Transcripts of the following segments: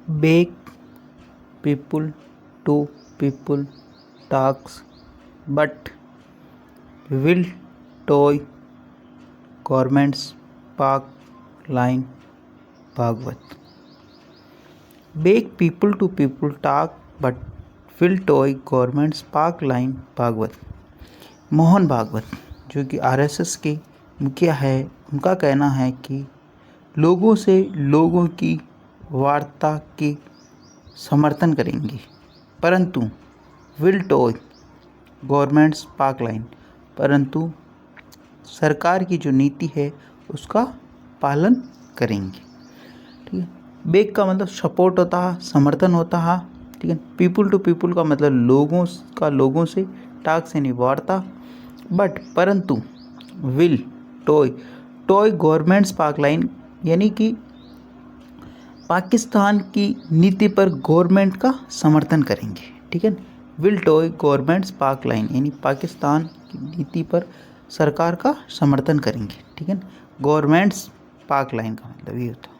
beg people to people talks but will toy governments park line Bhagavat. beg people to people talk but will toy governments park line Bhagavat. Mohan Bhagwat जो कि RSS के मुखिया है, उनका कहना है कि लोगों से लोगों की वार्ता की समर्थन करेंगे, परंतु will toy governments park line, परंतु सरकार की जो नीति है उसका पालन करेंगे। ठीक है। बेग का मतलब सपोर्ट होता है, समर्थन होता है। ठीक है। पीपुल टू पीपुल का मतलब लोगों से, टास्क यानी वार्ता, बट परंतु will toy governments park line यानी कि पाकिस्तान की नीति पर गवर्नमेंट का समर्थन करेंगे। ठीक है। Will toy governments park line यानी पाकिस्तान की नीति पर सरकार का समर्थन करेंगे। ठीक है। गवर्नमेंट्स पार्क लाइन का मतलब ये होता है।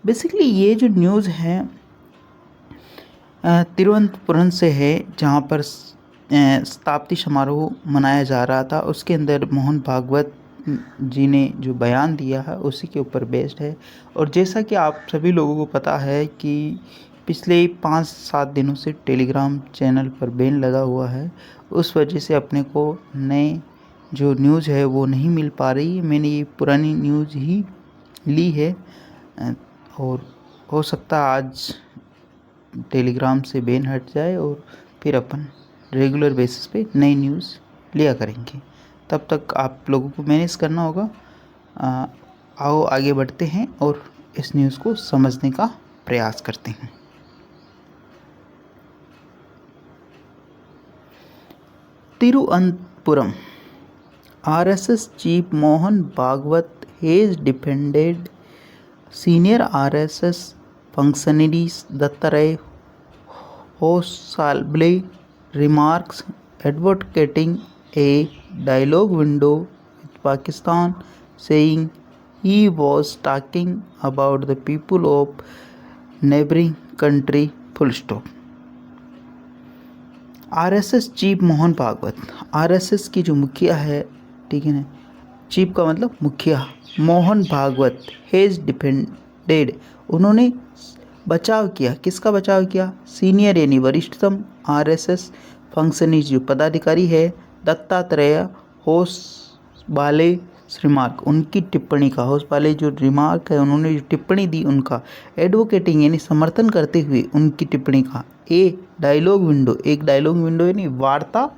बेसिकली ये जो न्यूज़ है तिरुवनंतपुरम से है, जहाँ पर शताब्दी समारोह मनाया जा रहा था। उसके अंदर मोहन भागवत जी ने जो बयान दिया है उसी के ऊपर बेस्ड है। और जैसा कि आप सभी लोगों को पता है कि पिछले 5-7 दिनों से टेलीग्राम चैनल पर बैन लगा हुआ है, उस वजह से अपने को नए जो न्यूज़ है वो नहीं मिल पा रही। मैंने ये पुरानी न्यूज़ ही ली है और हो सकता है आज टेलीग्राम से बैन हट जाए और फिर अपन रेगुलर बेसिस पे नई न्यूज़ लिया करेंगे। तब तक आप लोगों को मैनेज करना होगा। आओ आगे बढ़ते हैं और इस न्यूज़ को समझने का प्रयास करते हैं। Thiruvananthapuram RSS chief Mohan Bhagwat has defended senior RSS functionaries Dattatreya Hosabale remarks advocating a dialogue window with Pakistan, saying he was talking about the people of neighboring country full stop। RSS chief Mohan Bhagwat, RSS की जो मुखिया है, ठीक है ना, चीफ का मतलब मुखिया, मोहन भागवत हैज़ डिफेंडेड, उन्होंने बचाव किया। किसका बचाव किया? सीनियर यानी वरिष्ठतम आरएसएस फंक्शनरी जो पदाधिकारी है, दत्तात्रेय होसबाले रिमार्क, उनकी टिप्पणी का, होसबाले जो रिमार्क है उन्होंने जो टिप्पणी दी उनका, एडवोकेटिंग यानी समर्थन करते हुए उनकी टिप्पणी का, ए डायलॉग विंडो, एक डायलॉग विंडो यानी वार्ता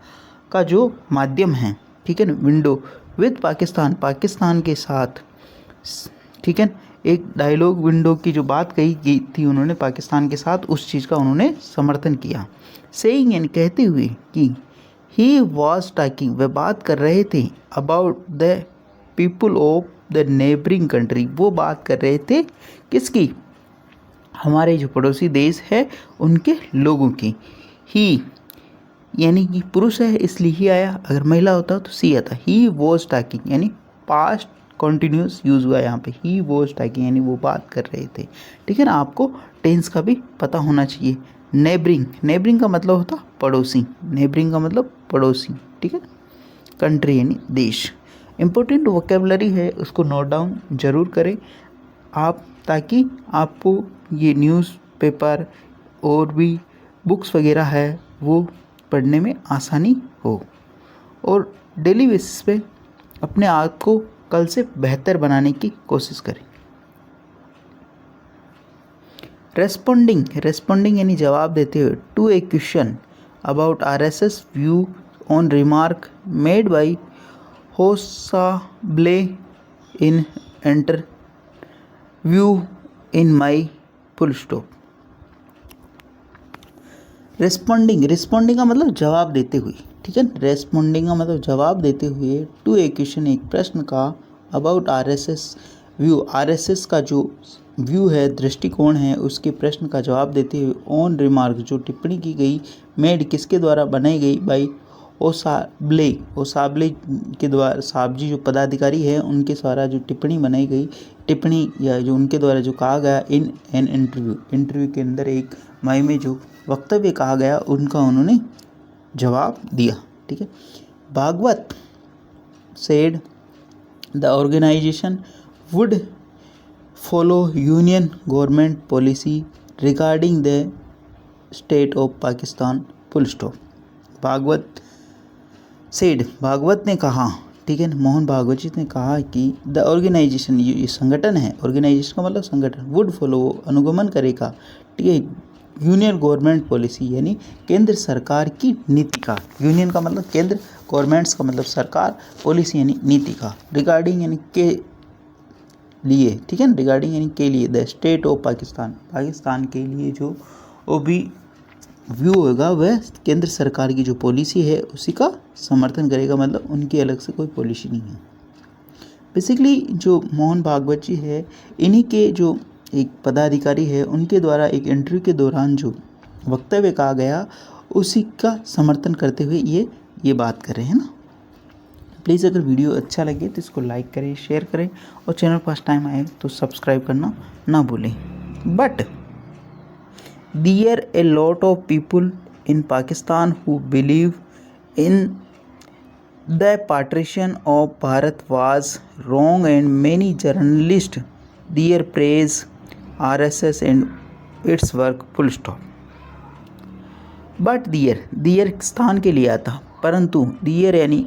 का जो माध्यम है, ठीक है ना, विंडो विद पाकिस्तान, पाकिस्तान के साथ, ठीक है, एक डायलॉग विंडो की जो बात कही गई थी उन्होंने पाकिस्तान के साथ, उस चीज़ का उन्होंने समर्थन किया। सेइंग यानी कहते हुए कि ही वॉज टॉकिंग, वह बात कर रहे थे, about the people of the neighbouring country, वो बात कर रहे थे किसकी? हमारे जो पड़ोसी देश है उनके लोगों की। ही यानी कि पुरुष है इसलिए ही आया, अगर महिला होता तो सी आता। ही वॉज टॉकिंग यानी पास्ट कॉन्टिन्यूस यूज़ हुआ यहाँ पे, ही वॉज टॉकिंग यानी वो बात कर रहे थे। ठीक है ना, आपको टेंस का भी पता होना चाहिए। नेबरिंग, नेबरिंग का मतलब होता पड़ोसी, नेबरिंग का मतलब पड़ोसी, ठीक है, कंट्री यानी देश। इम्पोर्टेंट वोकेबलरी है, उसको नोट डाउन जरूर करें आप, ताकि आपको ये न्यूज़पेपर और भी बुक्स वगैरह है वो पढ़ने में आसानी हो, और डेली बेसिस पे अपने आप को कल से बेहतर बनाने की कोशिश करें। रेस्पोंडिंग, रेस्पोंडिंग यानी जवाब देते हुए, to a question about RSS view on remark made by Hosabale in interview in May full stop. Responding, responding का मतलब जवाब देते हुए, ठीक है, रेस्पोंडिंग का मतलब जवाब देते हुए, टू ए क्वेश्चन एक प्रश्न का, अबाउट आरएसएस व्यू, आरएसएस का जो व्यू है, दृष्टिकोण है, उसके प्रश्न का जवाब देते हुए, ऑन रिमार्क जो टिप्पणी की गई, मेड किसके द्वारा बनाई गई, बाई होससाबले के द्वारा, साहब जी जो पदाधिकारी है उनके द्वारा जो टिप्पणी बनाई गई, टिप्पणी या जो उनके द्वारा जो कहा गया इन एन इंटरव्यू के अंदर एक मई में जो वक्तव्य कहा गया उनका उन्होंने जवाब दिया। ठीक है, Bhagwat said the organisation would follow union government policy regarding the state of Pakistan full stop. Bhagwat said, Bhagwat ने कहा, ठीक है, मोहन भागवत जी ने कहा कि द ऑर्गेनाइजेशन, ये संगठन है, ऑर्गेनाइजेशन का मतलब संगठन, वुड फॉलो अनुगमन करेगा, ठीक है, यूनियन गवर्नमेंट पॉलिसी यानी केंद्र सरकार की नीति का, यूनियन का मतलब केंद्र, गवर्नमेंट्स का मतलब सरकार, पॉलिसी यानी नीति का, रिगार्डिंग यानी के लिए, ठीक है, रिगार्डिंग यानी के लिए, the state of Pakistan, Pakistan के लिए जो वो भी व्यू होगा वह केंद्र सरकार की जो पॉलिसी है उसी का समर्थन करेगा, मतलब उनकी अलग से कोई पॉलिसी नहीं है। बेसिकली जो मोहन भागवत जी है, इन्हीं के जो एक पदाधिकारी है उनके द्वारा एक इंटरव्यू के दौरान जो वक्तव्य कहा गया उसी का समर्थन करते हुए ये बात कर रहे हैं ना। प्लीज़ अगर वीडियो अच्छा लगे तो इसको लाइक करें, शेयर करें और चैनल फर्स्ट टाइम आए तो सब्सक्राइब करना ना भूलें। But there are a lot of people in Pakistan who believe in the partition of Bharat was wrong and many journalists there praise RSS and its work full stop. But there स्थान के लिए आता, परंतु there यानी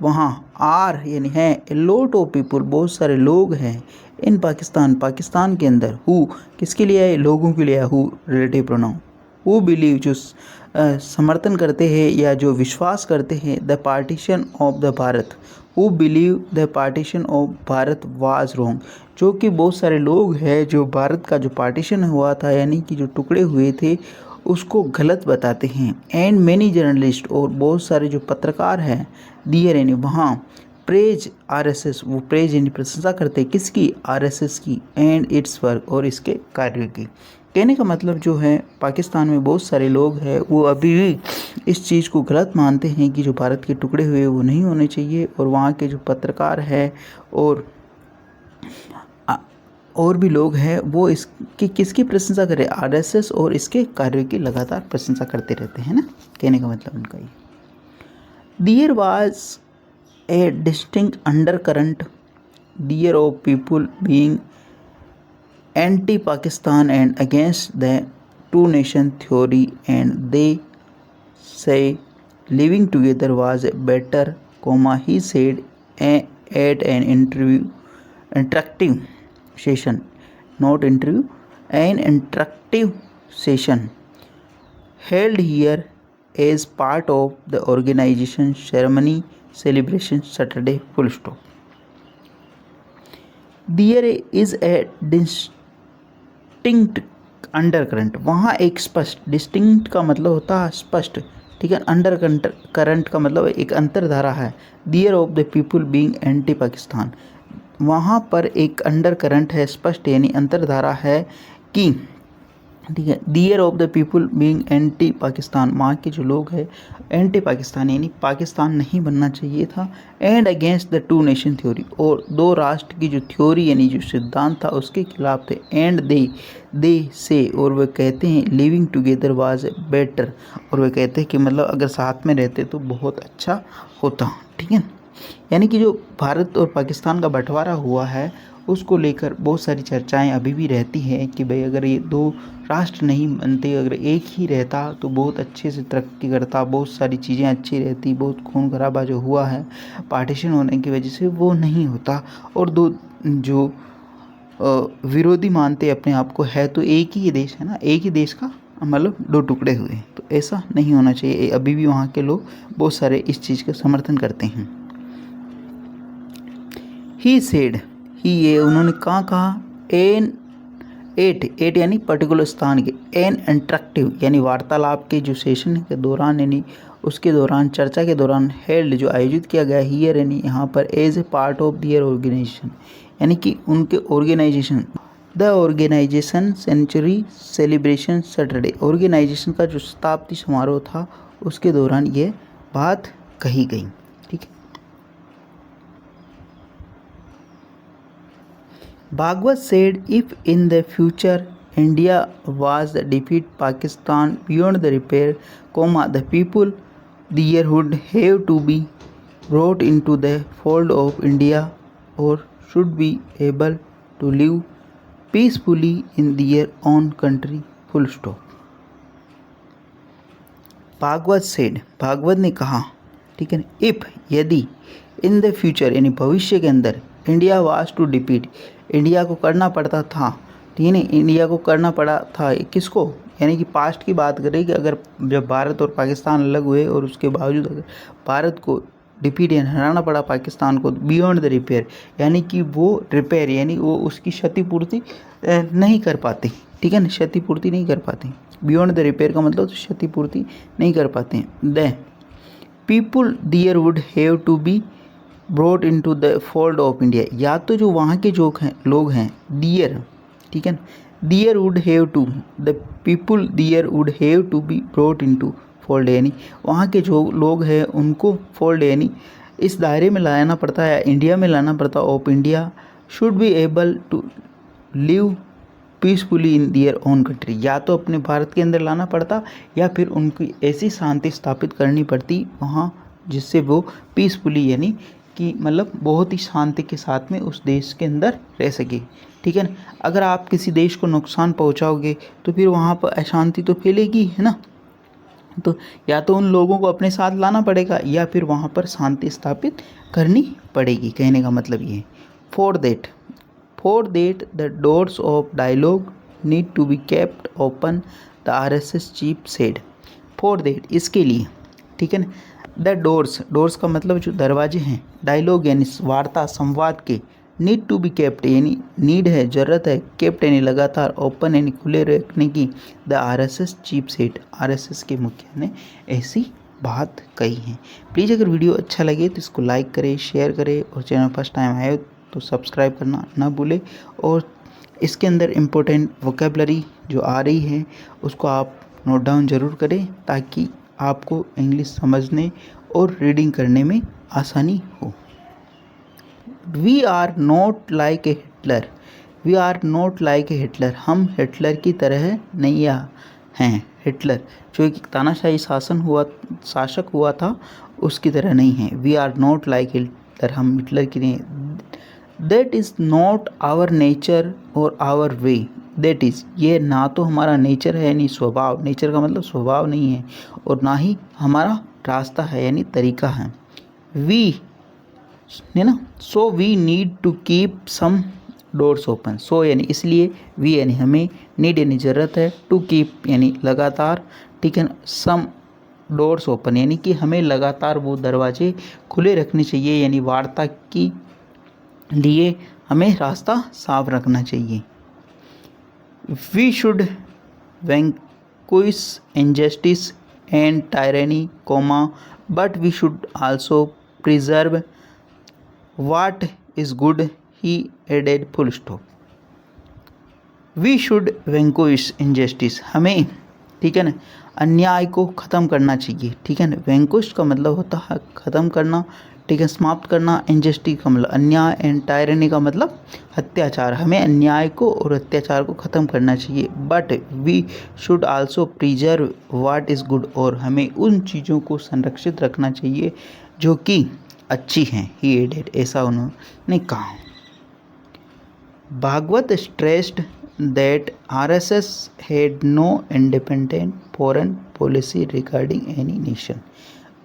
वहाँ, are यानी है, a lot of people बहुत सारे लोग हैं, इन पाकिस्तान पाकिस्तान के अंदर, हु किसके लिए है, लोगों के लिए, who relative pronoun, who believe जो समर्थन करते हैं या जो विश्वास करते हैं the partition of the Bharat, who believe the partition of Bharat was wrong, जो कि बहुत सारे लोग हैं जो भारत का जो पार्टीशन हुआ था यानी कि जो टुकड़े हुए थे उसको गलत बताते हैं। एंड मैनी जर्नलिस्ट, और बहुत सारे जो पत्रकार हैं, दियर यानी वहाँ, प्रेज आरएसएस, वो प्रेज यानी प्रशंसा करते हैं किसकी, आरएसएस की, एंड इट्स वर्क, और इसके कार्य की। कहने का मतलब जो है पाकिस्तान में बहुत सारे लोग हैं वो अभी भी इस चीज़ को गलत मानते हैं कि जो भारत के टुकड़े हुए वो नहीं होने चाहिए, और वहाँ के जो पत्रकार हैं और भी लोग हैं वो इसकी किसकी प्रशंसा करें, आरएसएस और इसके कार्यों की लगातार प्रशंसा करते रहते हैं ना। कहने का मतलब उनका ये, there was a distinct undercurrent there of people being anti Pakistan and against the two nation theory and they say living together was a better, he said at an interactive session, not interview, an interactive session held here as part of the organization ceremony celebration Saturday full stop. There is a distinct undercurrent, वहाँ एक स्पष्ट, distinct का मतलब होता है स्पष्ट, ठीक है, अंडर करंट का मतलब एक अंतरधारा है, there of the people being anti Pakistan, वहाँ पर एक अंडर करंट है, स्पष्ट यानी अंतरधारा है कि, ठीक है, there of the people being anti Pakistan, वहाँ के जो लोग हैं एंटी पाकिस्तान यानी पाकिस्तान नहीं बनना चाहिए था, and against the two nation theory, और दो राष्ट्र की जो थ्योरी यानी जो सिद्धांत था उसके खिलाफ थे, एंड दे से, और वे कहते हैं लिविंग टुगेदर वाज बेटर, और वे कहते हैं कि मतलब अगर साथ में रहते तो बहुत अच्छा होता, ठीक है। यानी कि जो भारत और पाकिस्तान का बंटवारा हुआ है उसको लेकर बहुत सारी चर्चाएं अभी भी रहती हैं कि भाई अगर ये दो राष्ट्र नहीं बनते, अगर एक ही रहता तो बहुत अच्छे से तरक्की करता, बहुत सारी चीज़ें अच्छी रहती, बहुत खून खराबा जो हुआ है पार्टीशन होने की वजह से वो नहीं होता, और दो जो विरोधी मानते अपने आप को है तो एक ही देश है ना, एक ही देश का मतलब दो टुकड़े हुए, तो ऐसा नहीं होना चाहिए। अभी भी वहाँ के लोग बहुत सारे इस चीज़ का समर्थन करते हैं। ही सेड, ही ये उन्होंने कहा एन एट यानी पर्टिकुलर स्थान के, एन इंटरेक्टिव यानी वार्तालाप के जो सेशन के दौरान यानी उसके दौरान चर्चा के दौरान हेल्ड जो आयोजित किया गया हियर यानी यहाँ पर as a part of their organisation, यानी कि उनके organisation, the organisation century celebration Saturday, organisation का जो शताब्दी समारोह था उसके दौरान ये बात कही गई, ठीक है। Bhagwat said if in the future India was to defeat Pakistan beyond the repair, the people there would have to be brought into the fold of India or should be able to live peacefully in their own country. Full stop. Bhagwat said, Bhagwat ने कहा, ठीक है, if यदि in the future यानी भविष्य के अंदर India was to defeat, India को करना पड़ता था, ठीक है, इंडिया को करना पड़ा था किसको, यानी कि पास्ट की बात करें कि अगर जब भारत और पाकिस्तान अलग हुए और उसके बावजूद अगर भारत को डिफीट यानी हराना पड़ा पाकिस्तान को बियॉन्ड द रिपेयर, यानी कि वो रिपेयर यानी वो उसकी क्षतिपूर्ति नहीं कर पाते, ठीक है ना, क्षतिपूर्ति नहीं कर पाते। बियॉन्ड द रिपेयर का मतलब क्षतिपूर्ति नहीं कर पाते हैं। The people there would have to be brought into the fold of India, या तो जो वहाँ के जो लोग हैं दियर, ठीक है ना, there would have to, the people there would have to be brought into fold, यानी वहाँ के जो लोग हैं उनको फोल्ड यानी इस दायरे में लाना पड़ता है, इंडिया में लाना पड़ता of India, should be able to live peacefully in their own country, या तो अपने भारत के अंदर लाना पड़ता या फिर उनकी ऐसी शांति स्थापित करनी पड़ती वहाँ जिससे वो पीसफुली यानी कि मतलब बहुत ही शांति के साथ में उस देश के अंदर रह सके, ठीक है ना। अगर आप किसी देश को नुकसान पहुँचाओगे तो फिर वहाँ पर अशांति तो फैलेगी, है ना, तो या तो उन लोगों को अपने साथ लाना पड़ेगा या फिर वहाँ पर शांति स्थापित करनी पड़ेगी, कहने का मतलब ये है। For that the doors of dialogue need to be kept open, the RSS chief said. For that इसके लिए, ठीक है ना, the doors का मतलब जो दरवाजे हैं, डायलॉग यानी वार्ता संवाद के, नीड टू बी केप्ट यानी नीड है ज़रूरत है, केप्ट यानी लगातार, ओपन यानी खुले रखने की, the RSS chief set, RSS के मुखिया ने ऐसी बात कही है। प्लीज़ अगर वीडियो अच्छा लगे तो इसको लाइक करें, शेयर करें और चैनल फर्स्ट टाइम आए तो सब्सक्राइब करना ना भूलें और इसके अंदर इम्पोर्टेंट वोकेबलरी जो आ रही है उसको आप नोट डाउन ज़रूर करें ताकि आपको इंग्लिश समझने और रीडिंग करने में आसानी हो। We are not like a Hitler, we are not like a Hitler, हम हिटलर की तरह नहीं हैं। हिटलर जो एक तानाशाही शासक हुआ था उसकी तरह नहीं है। We are not like Hitler, हम हिटलर की नहीं। That is not our nature और आवर वे, दैट इज़ ये ना तो हमारा नेचर है यानी स्वभाव, नेचर का मतलब स्वभाव नहीं है, और ना ही हमारा रास्ता है यानी तरीका है। वी है ना, so we need to keep some doors open, so यानी इसलिए, वी यानी हमें, नीड यानी ज़रूरत है, टू कीप यानी लगातार, ठीक है ना, सम डोर्स ओपन यानी कि हमें लगातार वो दरवाजे खुले रखने चाहिए, यानी वार्ता की लिए हमें रास्ता साफ रखना चाहिए। We should vanquish injustice and tyranny, but we should also preserve what is good, he added, full stop. We should vanquish injustice, हमें, ठीक है ना, अन्याय को ख़त्म करना चाहिए, ठीक है ना, वैंक्विश का मतलब होता है ख़त्म करना, ठीक है, समाप्त करना, इनजस्टिस का मतलब अन्याय, एंड टायरनी का मतलब अत्याचार, हमें अन्याय को और अत्याचार को ख़त्म करना चाहिए। But we should also preserve what is good, और हमें उन चीज़ों को संरक्षित रखना चाहिए जो कि अच्छी हैं, ही एडेड, ऐसा उन्होंने कहा। Bhagwat stressed that RSS had no independent foreign policy regarding any nation.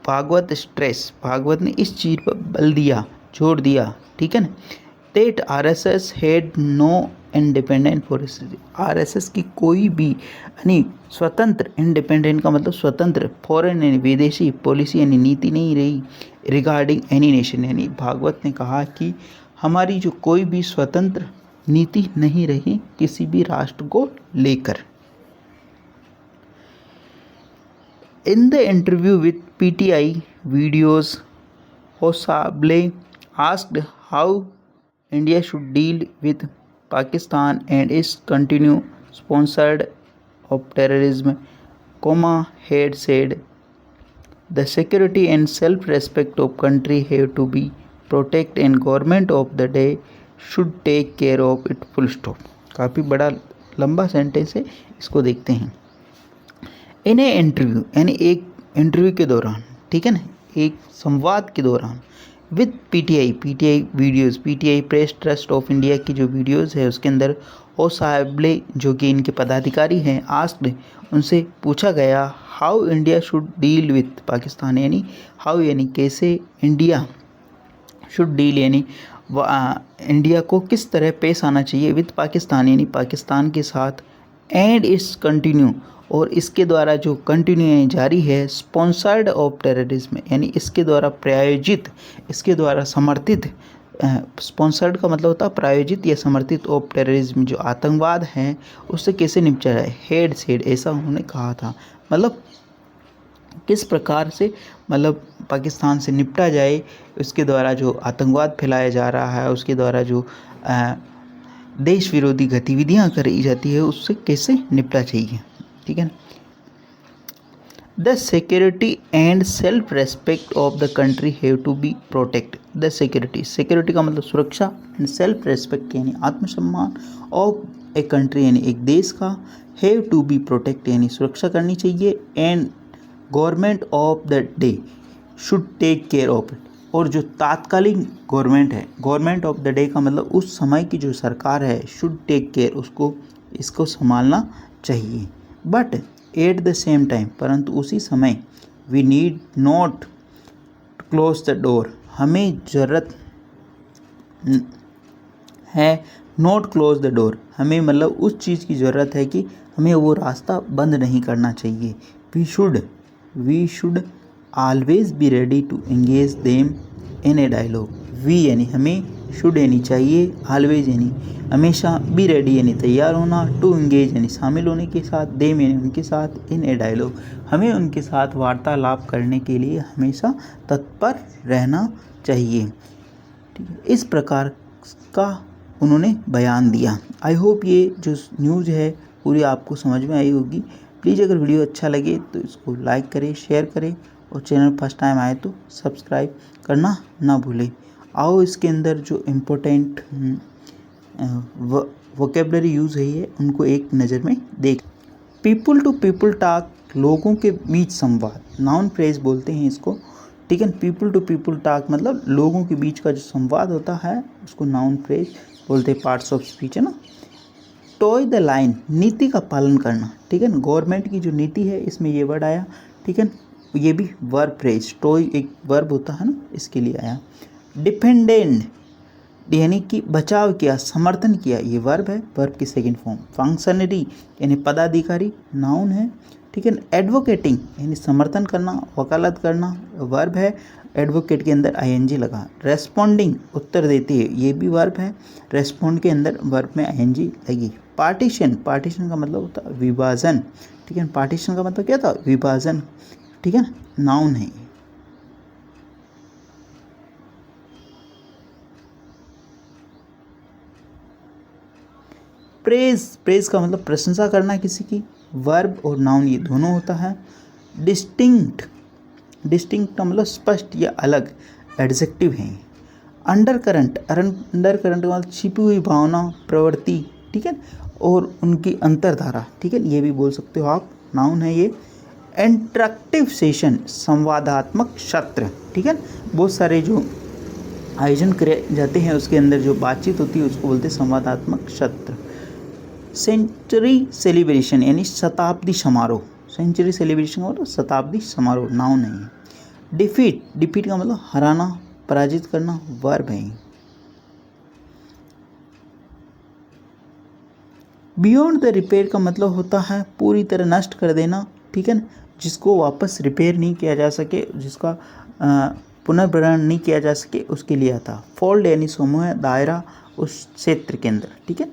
Bhagwat stress, Bhagwat ने इस चीज़ पर बल दिया, जोर दिया, ठीक है ना, that RSS had no independent policy, RSS की कोई भी यानी स्वतंत्र, इंडिपेंडेंट का मतलब स्वतंत्र, फॉरेन यानी विदेशी, पॉलिसी यानी नीति नहीं रही, रिगार्डिंग एनी नेशन यानी भागवत ने कहा कि हमारी जो कोई भी स्वतंत्र नीति नहीं रही किसी भी राष्ट्र को लेकर। In the interview with PTI videos, Hossable asked how India should deal with Pakistan and its continued sponsored of terrorism, had said, the security and self-respect of country have to be protected and government of the day should take care of it, full stop. काफ़ी बड़ा लंबा sentence है, इसको देखते हैं। इन ए interview, यानी एक interview के दौरान, ठीक है ना, एक संवाद के दौरान with PTI videos, PTI press trust of India की जो वीडियोस है उसके अंदर ओसाबले जो कि इनके पदाधिकारी हैं, आस्क्ड, उनसे पूछा गया how India should deal with Pakistan, यानी हाउ यानी कैसे इंडिया शुड डील यानी इंडिया को किस तरह पेश आना चाहिए विद पाकिस्तान यानी पाकिस्तान के साथ, एंड इट्स कंटिन्यू, और इसके द्वारा जो कंटिन्यू जारी है, स्पॉन्सर्ड ऑफ टेररिज्म, यानी इसके द्वारा प्रायोजित, इसके द्वारा समर्थित, स्पॉन्सर्ड का मतलब होता है प्रायोजित या समर्थित, ऑफ टेररिज्म जो आतंकवाद है उससे कैसे निपटा जाए, हेड सेड, ऐसा उन्होंने कहा था। मतलब किस प्रकार से मतलब पाकिस्तान से निपटा जाए, उसके द्वारा जो आतंकवाद फैलाया जा रहा है, उसके द्वारा जो देश विरोधी गतिविधियां करी जाती है, उससे कैसे निपटा चाहिए, ठीक है ना। The security and self respect of the country have to be protect. The security का मतलब सुरक्षा, एंड सेल्फ रेस्पेक्ट यानी आत्मसम्मान, ऑफ ए कंट्री यानी एक देश का, हैव टू बी प्रोटेक्ट यानी सुरक्षा करनी चाहिए, and government of the day should take care of it, और जो तात्कालिक गवर्नमेंट है, गवर्नमेंट ऑफ द डे का मतलब उस समय की जो सरकार है, शुड टेक केयर, उसको इसको संभालना चाहिए। But at the same time, परंतु उसी समय, we need not close the door, हमें ज़रूरत है, नॉट क्लोज द डोर, हमें मतलब उस चीज़ की ज़रूरत है कि हमें वो रास्ता बंद नहीं करना चाहिए। We should always be ready to engage them in a dialogue. We यानी हमें, शुड यानी चाहिए, ऑलवेज यानी हमेशा, बी रेडी यानी तैयार होना, टू एंगेज यानी शामिल होने के साथ, देम यानी उनके साथ, इन ए डायलॉग हमें उनके साथ वार्तालाप करने के लिए हमेशा तत्पर रहना चाहिए। ठीक है, इस प्रकार का उन्होंने बयान दिया। आई होप ये जो न्यूज़ है पूरी आपको समझ में आई होगी। प्लीज़ अगर वीडियो अच्छा लगे तो इसको लाइक करें, शेयर करें, और चैनल फर्स्ट टाइम आए तो सब्सक्राइब करना ना भूलें। आओ इसके अंदर जो इम्पोर्टेंट वोकेबलरी यूज़ है उनको एक नज़र में देख। पीपल टू पीपल टॉक, लोगों के बीच संवाद, नाउन फ्रेज बोलते हैं इसको, ठीक है। पीपल टू पीपल टॉक मतलब लोगों के बीच का जो संवाद होता है उसको नाउन फ्रेज बोलते हैं, पार्ट्स ऑफ स्पीच है ना। टॉय द लाइन, नीति का पालन करना, ठीक है ना, गवर्नमेंट की जो नीति है इसमें ये वर्ड आया, ठीक है। ये भी वर्ब फ्रेज, टॉय एक वर्ब होता है ना, इसके लिए आया। डिपेंडेंट यानी कि बचाव किया, समर्थन किया, ये वर्ब है, वर्ब की सेकंड फॉर्म। फंक्शनरी यानी पदाधिकारी, नाउन है, ठीक है। एडवोकेटिंग यानी समर्थन करना, वकालत करना, वर्ब है, एडवोकेट के अंदर आईएनजी लगा। रेस्पोंडिंग उत्तर देती है, ये भी वर्ब है, रेस्पोंड के अंदर वर्ब में आईएनजी लगी। पार्टीशन का मतलब होता है विभाजन, ठीक है। पार्टीशन का मतलब क्या था, विभाजन, ठीक है, नाउन है। प्रेज का मतलब प्रशंसा करना किसी की, वर्ब और नाउन ये दोनों होता है। डिस्टिंक्ट का मतलब स्पष्ट या अलग, एडजेक्टिव है। अंडर करंट का मतलब छिपी हुई भावना, प्रवृत्ति, ठीक है, और उनकी अंतरधारा, ठीक है, ये भी बोल सकते हो आप, नाउन है ये। इंटरेक्टिव सेशन, संवादात्मक सत्र, ठीक है, बहुत सारे जो आयोजन करे जाते हैं उसके अंदर जो बातचीत होती है उसको बोलते हैं संवादात्मक सत्र। सेंचुरी सेलिब्रेशन यानी शताब्दी समारोह, सेंचुरी सेलिब्रेशन और शताब्दी समारोह, नाउन है। डिफीट का मतलब हराना, पराजित करना, वर्ब है। बियॉन्ड द रिपेयर का मतलब होता है पूरी तरह नष्ट कर देना, ठीक है ना, जिसको वापस रिपेयर नहीं किया जा सके, जिसका पुनर्भरण नहीं किया जा सके, उसके लिए आता। फोल्ड यानी समूह, दायरा, उस क्षेत्र के अंदर, ठीक है।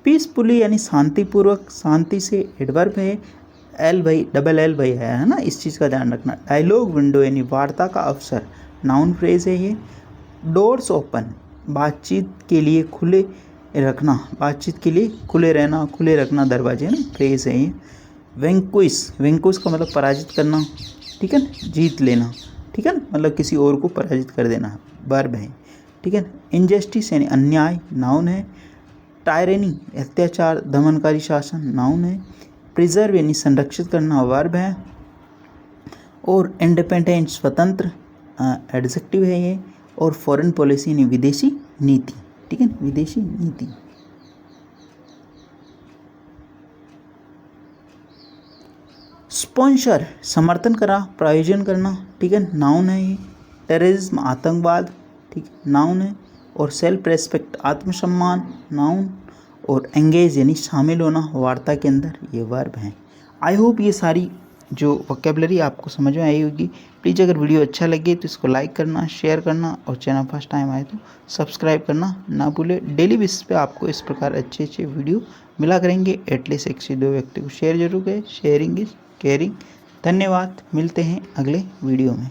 पीसफुली यानी शांतिपूर्वक, शांति से, एडवर्ब है, डबल एल भाई है ना, इस चीज़ का ध्यान रखना। डायलॉग विंडो यानी वार्ता का अवसर, नाउन फ्रेज है ये। डोर्स ओपन, बातचीत के लिए खुले रखना, बातचीत के लिए खुले रहना, खुले रखना दरवाजे ना, फ्रेज है ये। वेंक्विश का मतलब पराजित करना, ठीक ठीक है ना, जीत लेना, ठीक है ना, मतलब किसी और को पराजित कर देना, वर्ब है, ठीक है ना। इनजस्टिस यानी अन्याय, नाउन है। टायरेनी अत्याचार, दमनकारी शासन, नाउन है। प्रिजर्व यानी संरक्षित करना, वर्ब है। और इंडिपेंडेंट स्वतंत्र एडजेक्टिव है ये। और फॉरेन पॉलिसी यानी विदेशी नीति, ठीक है ना, विदेशी नीति। स्पॉन्सर समर्थन करा, प्रायोजन करना, ठीक है, नाउन है ये। टेररिज्म आतंकवाद, ठीक, नाउन है। और सेल्फ रेस्पेक्ट आत्मसम्मान, नाउन। और एंगेज यानी शामिल होना वार्ता के अंदर, ये वर्ब हैं। आई होप ये सारी जो वोकेबलरी आपको समझ में आई होगी। प्लीज़ अगर वीडियो अच्छा लगे तो इसको लाइक करना, शेयर करना, और चैनल फर्स्ट टाइम आए तो सब्सक्राइब करना ना भूले। डेली बेसिस पे आपको इस प्रकार अच्छे अच्छे वीडियो मिला करेंगे। एटलीस्ट 1 से 2 व्यक्ति को शेयर जरूर करें। Sharing is caring. धन्यवाद, मिलते हैं अगले वीडियो में।